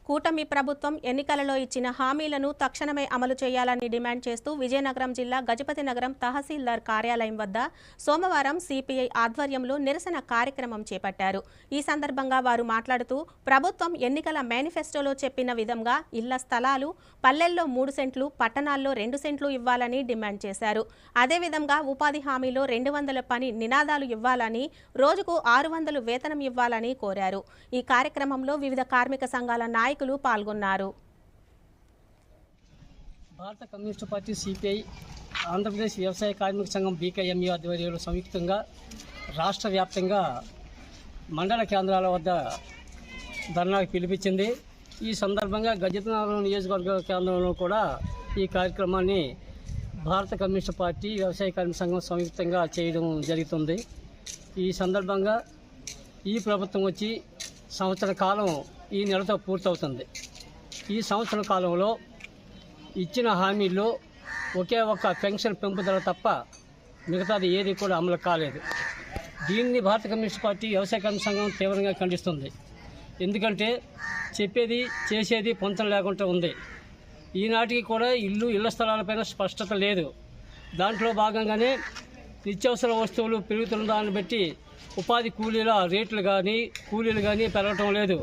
కూటమి ప్రభుత్వం ఎన్నికలలో ఇచ్చిన హామీలను తక్షణమే అమలు చేయాలని డిమాండ్ చేస్తూ విజయనగరం జిల్లా గజపతి నగరం తహసీల్దార్ కార్యాలయం వద్ద సోమవారం సిపిఐ ఆధ్వర్యంలో నిరసన కార్యక్రమం చేపట్టారు. ఈ సందర్భంగా వారు మాట్లాడుతూ ప్రభుత్వం ఎన్నికల మేనిఫెస్టోలో చెప్పిన విధంగా ఇళ్ల స్థలాలు పల్లెల్లో 3 సెంట్లు, పట్టణాల్లో 2 సెంట్లు ఇవ్వాలని డిమాండ్ చేశారు. అదేవిధంగా ఉపాధి హామీలో 200 పని నినాదాలు ఇవ్వాలని, రోజుకు 600 వేతనం ఇవ్వాలని కోరారు. ఈ కార్యక్రమంలో వివిధ కార్మిక సంఘాల నాయకులు పాల్గొన్నారు. భారత కమ్యూనిస్టు పార్టీ సిపిఐ, ఆంధ్రప్రదేశ్ వ్యవసాయ కార్మిక సంఘం బీకేఎంయూ ఆధ్వర్యంలో సంయుక్తంగా రాష్ట్ర వ్యాప్తంగా మండల కేంద్రాల వద్ద ధర్నాకు పిలిపించింది. ఈ సందర్భంగా గజపతినగరం నియోజకవర్గ కేంద్రంలో కూడా ఈ కార్యక్రమాన్ని భారత కమ్యూనిస్టు పార్టీ వ్యవసాయ కార్మిక సంఘం సంయుక్తంగా చేయడం జరుగుతుంది. ఈ సందర్భంగా ఈ ప్రభుత్వం వచ్చి సంవత్సర కాలం ఈ నెలతో పూర్తవుతుంది. ఈ సంవత్సర కాలంలో ఇచ్చిన హామీల్లో ఒకే ఒక్క పెన్షన్ పెంపుదల తప్ప మిగతాది ఏది కూడా అమలు కాలేదు. దీన్ని భారత కమ్యూనిస్ట్ పార్టీ వ్యవసాయ కార్మిక సంఘం తీవ్రంగా ఖండిస్తుంది. ఎందుకంటే చెప్పేది చేసేది పొంతన లేకుండా ఉంది. ఈనాటికి కూడా ఇళ్ల స్థలాలపైన స్పష్టత లేదు. దాంట్లో భాగంగానే నిత్యావసర వస్తువులు పెరుగుతున్న దాన్ని బట్టి ఉపాధి కూలీల రేట్లు కూలీలు కానీ పెరగటం లేదు.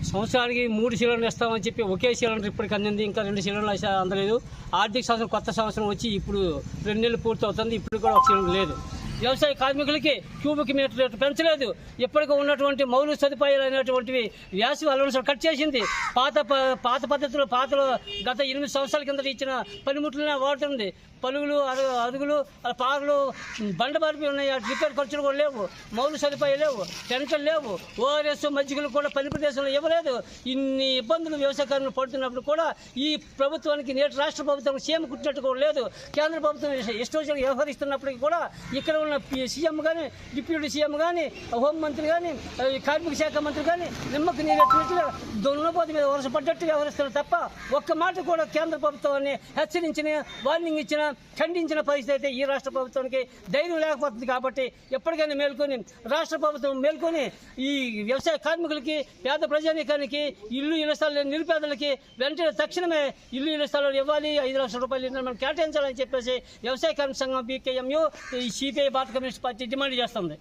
సంవత్సరానికి 3 సిలిండర్లు ఇస్తామని చెప్పి ఒకే సిలిండర్ ఇప్పటికి అందింది, ఇంకా 2 సిలిండర్లు అందలేదు. ఆర్థిక సంవత్సరం కొత్త సంవత్సరం వచ్చి ఇప్పుడు 2 నెలలు పూర్తవుతుంది, ఇప్పుడు కూడా ఒక సిలిండర్ లేదు. వ్యవసాయ కార్మికులకి క్యూబిక్ మీటర్ రేటు పెంచలేదు. ఇప్పటికీ ఉన్నటువంటి మౌలిక సదుపాయాలు అయినటువంటివి వేసవి అలవన్సులు కట్ చేసింది. పాత పద్ధతిలో గత 8 సంవత్సరాల కింద ఇచ్చిన పనిముట్లనే వాడుతుంది. పలుగులు అరుగులు పార్లు బండబారిపి ఉన్నాయి. రిపేర్ ఖర్చులు కూడా లేవు, మౌలిక సదుపాయాలు లేవు, టెంటలు లేవు, ఓఆర్ఎస్ మజ్జిగలు కూడా పని ప్రదేశంలో ఇవ్వలేదు. ఇన్ని ఇబ్బందులు వ్యవసాయ కార్మికులు పడుతున్నప్పుడు కూడా ఈ ప్రభుత్వానికి నేటి రాష్ట్ర ప్రభుత్వం సీఎం కుట్టినట్టు కూడా లేదు. కేంద్ర ప్రభుత్వం ఇష్టం వ్యవహరిస్తున్నప్పటికీ కూడా ఇక్కడ ఉన్న సీఎం కానీ, డిప్యూటీ సీఎం కానీ, హోంమంత్రి కానీ, కార్మిక శాఖ మంత్రి కానీ నిమ్మకు నీరెట్టినట్టుగా దున్నపోతు మీద వరుస పడ్డట్టు వ్యవహరిస్తున్నారు తప్ప ఒక్క మాట కూడా కేంద్ర ప్రభుత్వాన్ని హెచ్చరించిన, వార్నింగ్ ఇచ్చిన, ఖండించిన పరిస్థితి అయితే ఈ రాష్ట్ర ప్రభుత్వానికి ధైర్యం లేకపోతుంది. కాబట్టి ఎప్పటికైనా మేల్కొని రాష్ట్ర ప్రభుత్వం మేల్కొని ఈ వ్యవసాయ కార్మికులకి, పేద ప్రజానీకానికి, ఇళ్ల స్థలాలు నిరుపేదలకి వెంటనే తక్షణమే ఇళ్ల స్థలాలు ఇవ్వాలి, 5 లక్షల రూపాయలు మనం కేటాయించాలని చెప్పేసి వ్యవసాయ కార్మిక సంఘం బీకేఎంయూ, ఈ సిపిఐ భారత కమ్యూనిస్ట్ పార్టీ డిమాండ్ చేస్తుంది.